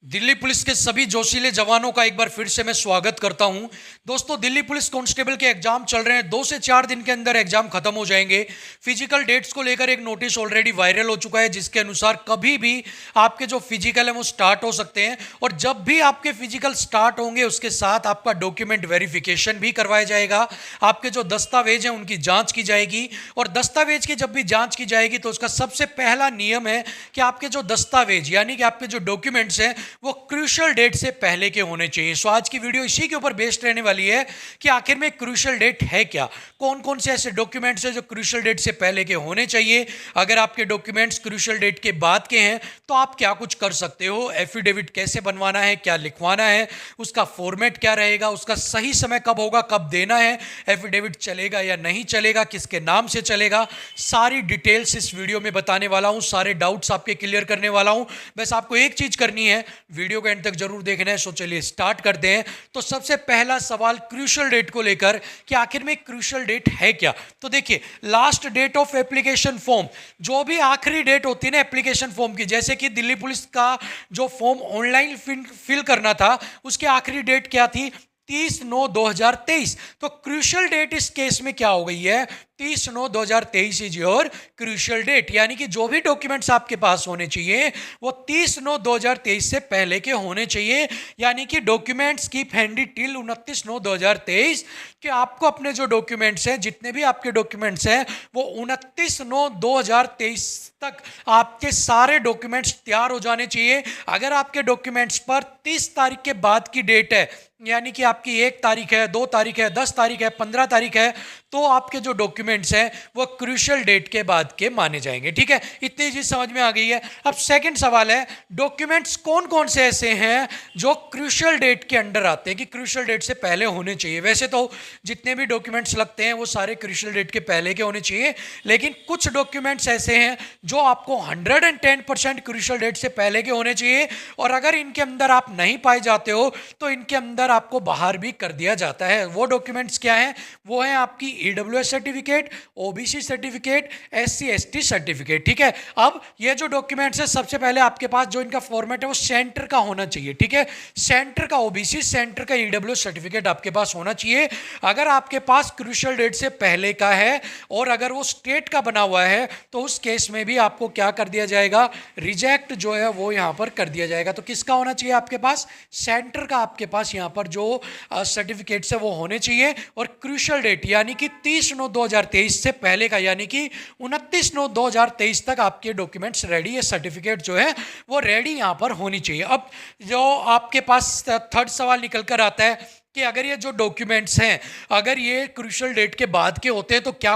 Delhi police के सभी जोशीले जवानों का एक बार फिर से मैं स्वागत करता हूं। दोस्तों, दिल्ली पुलिस कांस्टेबल के एग्जाम चल रहे हैं। 2 से 4 दिन के अंदर एग्जाम खत्म हो जाएंगे। फिजिकल डेट्स को लेकर एक नोटिस ऑलरेडी वायरल हो चुका है, जिसके अनुसार कभी भी आपके जो फिजिकल है वो स्टार्ट हो सकते हैं। और जब भी आपके फिजिकल स्टार्ट होंगे उसके साथ आपका डॉक्यूमेंट वेरिफिकेशन भी करवाया जाएगा। आपके जो दस्तावेज हैं उनकी जाँच की जाएगी। और दस्तावेज की जब भी जाँच की जाएगी तो उसका सबसे पहला नियम है कि आपके जो दस्तावेज यानी कि आपके जो डॉक्यूमेंट्स हैं वो क्रूशियल डेट से पहले के होने चाहिए। सो आज की वीडियो इसी के ऊपर बेस्ड रहने वाली है कि आखिर में क्रूशियल डेट है क्या, कौन कौन से ऐसे डॉक्यूमेंट्स हैं जो क्रूशियल डेट से पहले के होने चाहिए। अगर आपके डॉक्यूमेंट्स क्रूशियल डेट के बाद के हैं तो आप क्या कुछ कर सकते हो, एफिडेविट कैसे बनवाना है, क्या लिखवाना है, उसका फॉर्मेट क्या रहेगा, उसका सही समय कब होगा, कब देना है, एफिडेविट चलेगा या नहीं चलेगा, किसके नाम से चलेगा, सारी डिटेल्स इस वीडियो में बताने वाला हूं। सारे डाउट्स आपके क्लियर करने वाला हूं। बस आपको एक चीज करनी है, वीडियो को एंड तक जरूर देखना है। सो चलिए स्टार्ट करते हैं। तो सबसे पहला सवाल क्रूशियल डेट को लेकर कि आखिर में क्रूशियल डेट है क्या। तो देखिए, last date of application form, जो भी आखिरी डेट होती है ना एप्लीकेशन फॉर्म की, जैसे कि दिल्ली पुलिस का जो फॉर्म ऑनलाइन फिल करना था उसकी आखिरी डेट क्या थी, 30/9/2023। तो क्रूशियल डेट इस केस में क्या हो गई है, 30/9/2023 इज योर क्रूशियल डेट। यानी कि जो भी डॉक्यूमेंट्स आपके पास होने चाहिए वो 30/9/2023 से पहले के होने चाहिए। यानी कि डॉक्यूमेंट्स कीप हैंडी टिल 29/9/2023, कि आपको अपने जो डॉक्यूमेंट्स हैं, जितने भी आपके डॉक्यूमेंट्स हैं, वो 29/9/2023 तक आपके सारे डॉक्यूमेंट्स तैयार हो जाने चाहिए। अगर आपके डॉक्यूमेंट्स पर 30 तारीख के बाद की डेट है, यानी कि आपकी 1 तारीख है, 2 तारीख है, 10 तारीख है, 15 तारीख है, तो आपके जो डॉक्यूमेंट्स हैं वो क्रूशियल डेट के बाद के माने जाएंगे। ठीक है, इतनी चीज समझ में आ गई है। अब सेकंड सवाल है, डॉक्यूमेंट्स कौन कौन से ऐसे हैं जो क्रूशियल डेट के अंडर आते हैं कि क्रूशियल डेट से पहले होने चाहिए। वैसे तो जितने भी डॉक्यूमेंट्स लगते हैं वो सारे क्रूशियल डेट के पहले के होने चाहिए, लेकिन कुछ डॉक्यूमेंट्स ऐसे हैं जो आपको 110% क्रूशियल डेट से पहले के होने चाहिए। और अगर इनके अंदर आप नहीं पाए जाते हो तो इनके अंदर आपको बाहर भी कर दिया जाता है। वो डॉक्यूमेंट्स क्या हैं, वो है आपकी EWS certificate, OBC certificate, SC ST certificate. ठीक है, अब ये जो डॉक्यूमेंट्स है, सबसे पहले आपके पास जो इनका फॉर्मेट है वो सेंटर का होना चाहिए। ठीक है, सेंटर का ओबीसी, सेंटर का ईडब्ल्यूएस सर्टिफिकेट आपके पास होना चाहिए। अगर आपके पास क्रूशियल डेट से पहले का है और अगर वो स्टेट का बना हुआ है तो उस केस में भी आपको क्या कर दिया जाएगा, रिजेक्ट जो है वो यहां पर कर दिया जाएगा। तो किसका होना चाहिए आपके पास, सेंटर का आपके पास यहां पर जो सर्टिफिकेट्स है वो होने चाहिए। और क्रूशियल डेट यानी कि 30/9/2023 से पहले का, यानी कि 29/9/2023 तक आपके डॉक्यूमेंट्स रेडी है, सर्टिफिकेट जो है वो रेडी यहां पर होनी चाहिए। अब जो आपके पास थर्ड सवाल निकल कर आता है कि अगर ये जो डॉक्यूमेंट्स हैं अगर ये क्रूशियल डेट के बाद के होते हैं तो क्या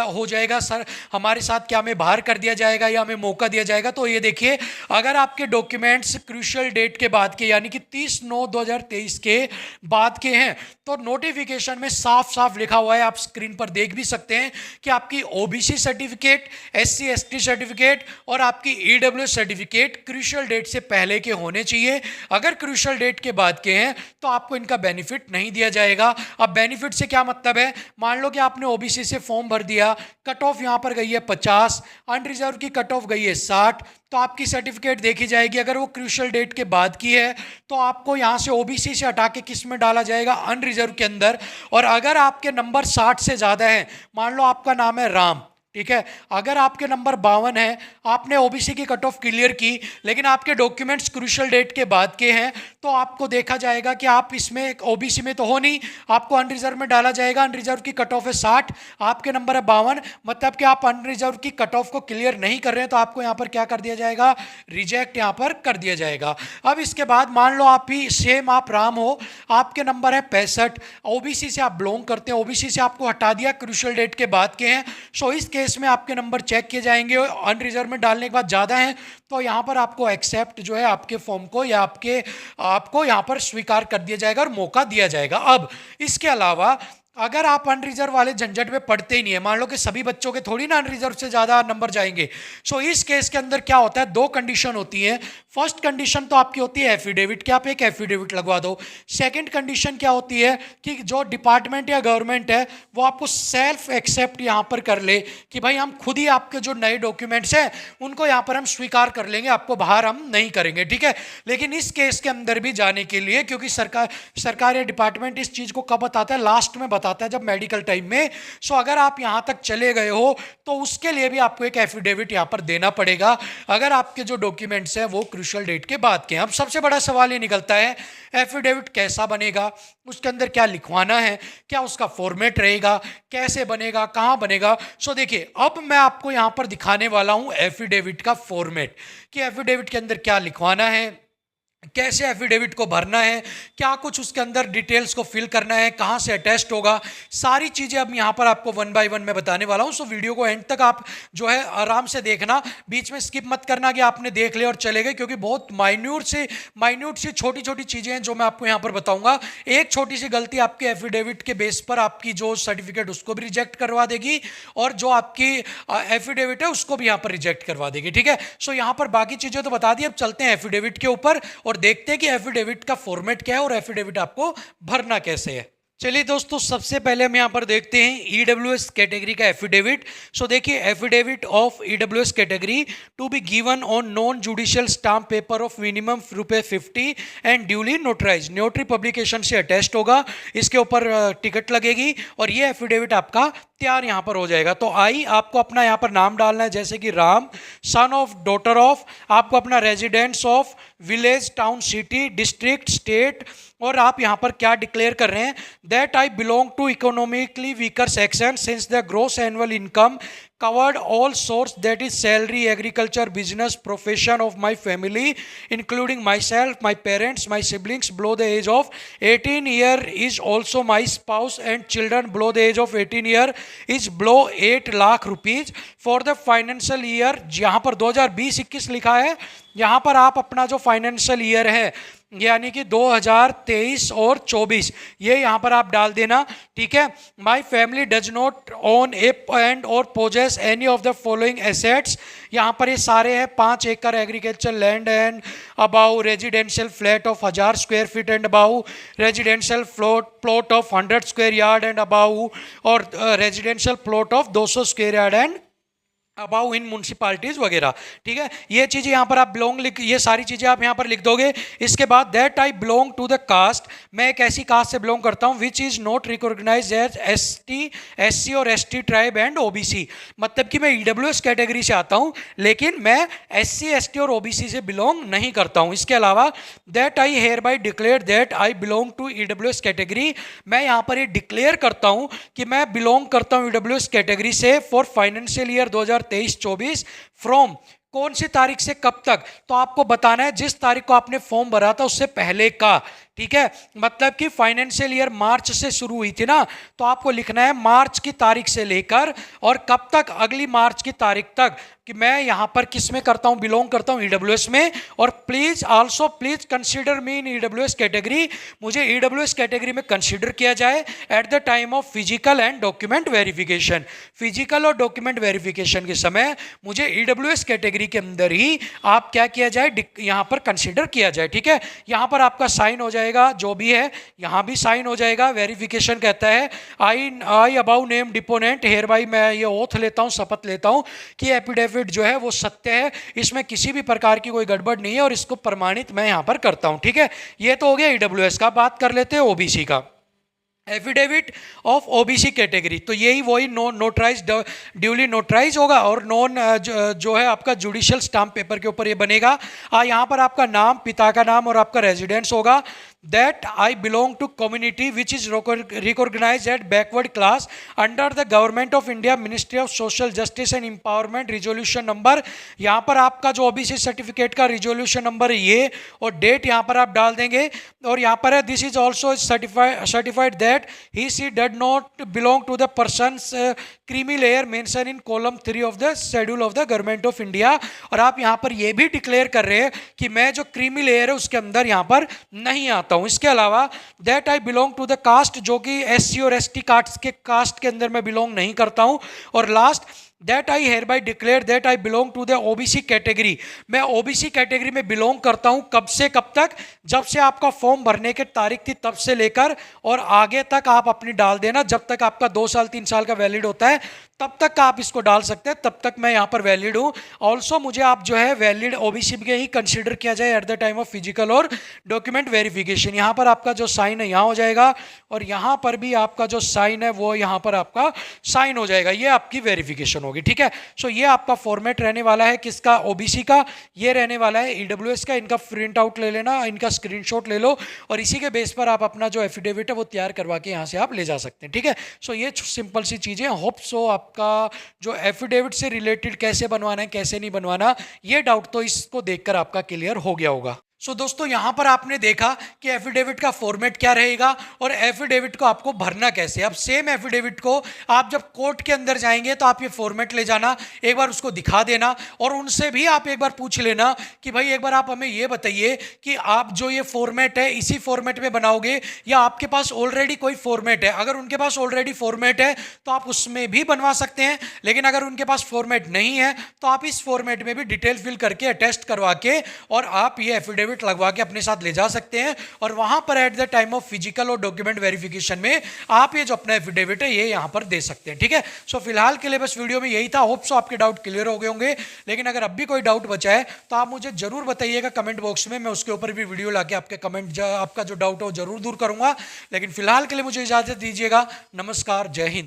हो जाएगा सर, हमारे साथ क्या हमें बाहर कर दिया जाएगा या हमें मौका दिया जाएगा। तो ये देखिए, अगर आपके डॉक्यूमेंट्स क्रूशियल डेट के बाद के यानी कि 30/9/2023 के बाद के हैं तो नोटिफिकेशन में साफ साफ लिखा हुआ है, आप स्क्रीन पर देख भी सकते हैं कि आपकी OBC certificate, SC ST certificate और आपकी ईडब्ल्यूएस सर्टिफिकेट क्रूशियल डेट से पहले के होने चाहिए। अगर क्रूशियल डेट के बाद के हैं तो आपको इनका बेनिफिट नहीं दिया जाएगा। अब बेनिफिट से क्या मतलब है, मान लो कि आपने ओबीसी से फॉर्म भर दिया, कट ऑफ यहां पर गई है 50, अनरिजर्व की कट ऑफ गई है 60, तो आपकी सर्टिफिकेट देखी जाएगी। अगर वो क्रूशियल डेट के बाद की है तो आपको यहां से ओबीसी से हटा के किस में डाला जाएगा, अनरिजर्व के अंदर। और अगर आपके नंबर 60 से ज्यादा है, मान लो आपका नाम है राम, ठीक है, अगर आपके नंबर 52 है, आपने ओबीसी की कट ऑफ क्लियर की लेकिन आपके डॉक्यूमेंट्स क्रूशियल डेट के बाद के हैं, तो आपको देखा जाएगा कि आप इसमें ओबीसी में तो हो नहीं, आपको अनरिजर्व में डाला जाएगा। अनरिजर्व की कट ऑफ है 60, आपके नंबर है 52, मतलब कि आप अनरिजर्व की कट ऑफ को क्लियर नहीं कर रहे हैं, तो आपको यहां पर क्या कर दिया जाएगा, रिजेक्ट यहां पर कर दिया जाएगा। अब इसके बाद मान लो आप भी सेम आप राम हो, आपके नंबर है 65, ओबीसी से आप बिलोंग करते हैं, ओबीसी से आपको हटा दिया, क्रूशियल डेट के बाद के हैं। सो इस केस में आपके नंबर चेक किए जाएंगे, अनरिजर्व में डालने के बाद ज्यादा हैं तो यहां पर आपको एक्सेप्ट जो है आपके फॉर्म को या आपको यहां पर स्वीकार कर दिया जाएगा और मौका दिया जाएगा। अब इसके अलावा अगर आप अनरिजर्व वाले झंझट में पढ़ते ही नहीं है, मान लो कि सभी बच्चों के थोड़ी ना अनरिजर्व से ज्यादा नंबर जाएंगे, सो इस केस के अंदर क्या होता है, 2 कंडीशन होती हैं। फर्स्ट कंडीशन तो आपकी होती है एफिडेविट कि आप एक एफिडेविट लगवा दो। सेकंड कंडीशन क्या होती है कि जो डिपार्टमेंट या गवर्नमेंट है वो आपको सेल्फ एक्सेप्ट यहाँ पर कर ले कि भाई हम खुद ही आपके जो नए डॉक्यूमेंट्स हैं उनको यहाँ पर हम स्वीकार कर लेंगे, आपको बाहर हम नहीं करेंगे, ठीक है। लेकिन इस केस के अंदर भी जाने के लिए, क्योंकि सरकार या डिपार्टमेंट इस चीज़ को कब बताता है, लास्ट में बताता है जब मेडिकल टाइम में। सो अगर आप यहाँ तक चले गए हो तो उसके लिए भी आपको एक एफिडेविट यहाँ पर देना पड़ेगा अगर आपके जो डॉक्यूमेंट्स हैं वो क्रूशियल डेट के बाद के। अब सबसे बड़ा सवाल ये निकलता है एफिडेविट कैसा बनेगा, उसके अंदर क्या लिखवाना है, क्या उसका फॉर्मेट रहेगा, कैसे बनेगा, कहाँ बनेगा। सो देखिए अब मैं आपको यहाँ पर दिखाने वाला हूँ एफिडेविट का फॉर्मेट कि एफिडेविट के अंदर क्या लिखवाना है, कैसे एफिडेविट को भरना है, क्या कुछ उसके अंदर डिटेल्स को फिल करना है, कहाँ से अटैच्ड होगा, सारी चीज़ें अब यहाँ पर आपको वन बाय वन में बताने वाला हूँ। सो वीडियो को एंड तक आप जो है आराम से देखना, बीच में स्किप मत करना कि आपने देख लिया और चले गए, क्योंकि बहुत माइन्यूट सी छोटी छोटी चीज़ें हैं जो मैं आपको यहाँ पर बताऊँगा। एक छोटी सी गलती आपके एफिडेविट के बेस पर आपकी जो सर्टिफिकेट उसको भी रिजेक्ट करवा देगी और जो आपकी एफिडेविट है उसको भी यहाँ पर रिजेक्ट करवा देगी, ठीक है। सो यहाँ पर बाकी चीज़ें तो बता दी, अब चलते हैं एफिडेविट के ऊपर और देखते हैं कि एफिडेविट का फॉर्मेट क्या है और एफिडेविट आपको भरना कैसे है। चलिए दोस्तों, सबसे पहले हम यहाँ पर देखते हैं ईडब्ल्यूएस कैटेगरी का एफिडेविट। सो देखिए, affidavit of EWS category to be given on non judicial stamp paper of minimum ₹50 and duly notarize, notary publication से अटैच्ड होगा, इसके ऊपर टिकट लगेगी और ये एफिडेविट आपका तैयार यहाँ पर हो जाएगा। तो आपको अपना यहाँ पर नाम डालना है, जैसे कि Ram, son of, daughter of, आपको अपना residence of, village, town, city, district, state, और आप यहाँ पर क्या डिक्लेयर कर रहे हैं, that I belong to economically weaker section since the gross annual income covered all source, that is salary, agriculture, business, profession of my family including myself, my parents, my siblings below the age of 18 year is also my spouse and children below the age of 18 year is below 8 lakh rupees for the financial year। यहाँ पर 2020-21 लिखा है, यहाँ पर आप अपना जो financial year है यानी कि 2023 और 24 ये यहाँ पर आप डाल देना, ठीक है। My family does not own and or possess any of the following assets, यहाँ पर ये सारे हैं 5 एकड़ agriculture land and above residential flat of 1000 square feet and above residential plot of 100 square yard and above or residential plot of 200 square yard and above in municipalities वगैरह, ठीक है। ये चीज़ें यहाँ पर आप बिलोंग ये सारी चीज़ें आप यहाँ पर लिख दोगे। इसके बाद that I belong to the caste, मैं एक ऐसी कास्ट से बिलोंग करता हूँ which is not recognize as SC और ST ट्राइब एंड OBC, मतलब कि मैं EWS कैटेगरी से आता हूँ लेकिन मैं SC ST और OBC से बिलोंग नहीं करता हूँ। इसके अलावा that I hereby declare that I belong to EWS category, मैं यहाँ पर ये डिक्लेयर करता हूँ कि मैं बिलोंग करता हूँ EWS कैटेगरी से फॉर फाइनेंशियल ईयर 2023-24 फ्रॉम कौन सी तारीख से कब तक, तो आपको बताना है जिस तारीख को आपने फॉर्म भरा था उससे पहले का, ठीक है। मतलब कि फाइनेंशियल ईयर मार्च से शुरू हुई थी ना, तो आपको लिखना है मार्च की तारीख से लेकर और कब तक, अगली मार्च की तारीख तक, कि मैं यहाँ पर किस में करता हूँ, बिलोंग करता हूँ EWS में। और please also please consider me in EWS category, मुझे EWS कैटेगरी में कंसीडर किया जाए at the time of physical and document verification, physical और डॉक्यूमेंट वेरिफिकेशन के समय मुझे EWS कैटेगरी के अंदर ही आप क्या किया जाए, यहाँ पर कंसीडर किया जाए, ठीक है। यहाँ पर आपका साइन हो जाएगा, जो भी है यहाँ भी साइन हो जाएगा। वेरिफिकेशन कहता है आई about name deponent hair by, मैं ये ओथ लेता हूँ, शपथ लेता हूँ कि एफिडेविट जो है वो सत्य है, इसमें किसी भी प्रकार की कोई गड़बड़ नहीं है और इसको प्रमाणित मैं यहाँ पर करता हूँ, ठीक है। ये तो हो गया EWS का। बात कर लेते हैं OBC का, एफिडेविट ऑफ OBC कैटेगरी। तो यही वही नोटराइज, ड्यूली नोटराइज होगा और नॉन जो है आपका जुडिशियल स्टाम्प पेपर के ऊपर ये बनेगा। यहाँ पर आपका नाम, पिता का नाम और आपका रेजिडेंस होगा। that I belong to community which is recognized as backward class under the Government of India Ministry of Social Justice and Empowerment resolution number, यहाँ पर आपका जो OBC सर्टिफिकेट का रिजोल्यूशन नंबर है ये, और डेट यहाँ पर आप डाल देंगे। और यहाँ पर है this is also certified that he she did not belong to the persons creamy layer mention in column 3 of the schedule of the government of India. और आप यहाँ पर ये भी डिक्लेयर कर रहे हैं कि मैं जो क्रीमी लेयर है उसके अंदर यहाँ पर नहीं आता हूँ। इसके अलावा that I belong to the caste, जो कि SC और ST कास्ट के अंदर मैं बिलोंग नहीं करता हूँ। और last that I hereby declare that I belong to the OBC category. मैं ओबीसी कैटेगरी में बिलोंग करता हूं। कब से कब तक? जब से आपका फॉर्म भरने की तारीख थी तब से लेकर और आगे तक आप अपनी डाल देना। जब तक आपका 2 साल 3 साल का वैलिड होता है तब तक आप इसको डाल सकते हैं। तब तक मैं यहाँ पर वैलिड हूँ। ऑल्सो मुझे आप जो है वैलिड ओबीसी के ही कंसिडर किया जाए at the time of physical और डॉक्यूमेंट वेरिफिकेशन। यहाँ पर आपका जो साइन है यहाँ हो जाएगा और यहाँ पर भी आपका जो साइन है वो यहाँ पर आपका साइन हो जाएगा। ये आपकी वेरिफिकेशन होगी, ठीक है। सो ये आपका फॉर्मेट रहने वाला है किसका? ओबीसी का। ये रहने वाला है ईडब्ल्यूएस का। इनका प्रिंट आउट ले लेना, इनका स्क्रीनशॉट ले लो और इसी के बेस पर आप अपना जो एफिडेविट है वो तैयार करवा के यहाँ से आप ले जा सकते हैं, ठीक है। सो ये सिंपल सी चीज़ें। होप सो आपका जो एफिडेविट से रिलेटेड कैसे बनवाना है कैसे नहीं बनवाना ये डाउट तो इसको देखकर आपका क्लियर हो गया होगा। सो दोस्तों यहाँ पर आपने देखा कि एफिडेविट का फॉर्मेट क्या रहेगा और एफिडेविट को आपको भरना कैसे। अब सेम एफिडेविट को आप जब कोर्ट के अंदर जाएंगे तो आप ये फॉर्मेट ले जाना, एक बार उसको दिखा देना और उनसे भी आप एक बार पूछ लेना कि भाई एक बार आप हमें ये बताइए कि आप जो ये फॉर्मेट है इसी फॉर्मेट में बनाओगे या आपके पास ऑलरेडी कोई फॉर्मेट है। अगर उनके पास ऑलरेडी फॉर्मेट है तो आप उसमें भी बनवा सकते हैं, लेकिन अगर उनके पास फॉर्मेट नहीं है तो आप इस फॉर्मेट में भी डिटेल फिल करके अटेस्ट करवा के और आप ये एफिडेविट लगवा के अपने साथ ले जा सकते हैं और वहां पर at the time of physical और डॉक्यूमेंट वेरिफिकेशन में आप ये जो अपना एफिडेविट है ये यहां पर दे सकते हैं, ठीक है। सो फिलहाल के लिए बस वीडियो में यही था। होप सो आपके डाउट क्लियर हो गए होंगे, लेकिन अगर अब भी कोई डाउट बचा है तो आप मुझे जरूर बताइएगा कमेंट बॉक्स में। मैं उसके ऊपर भी वीडियो लाके आपके कमेंट आपका जो डाउट है वो जरूर दूर करूंगा। लेकिन फिलहाल के लिए मुझे इजाजत दीजिएगा। नमस्कार, जय हिंद।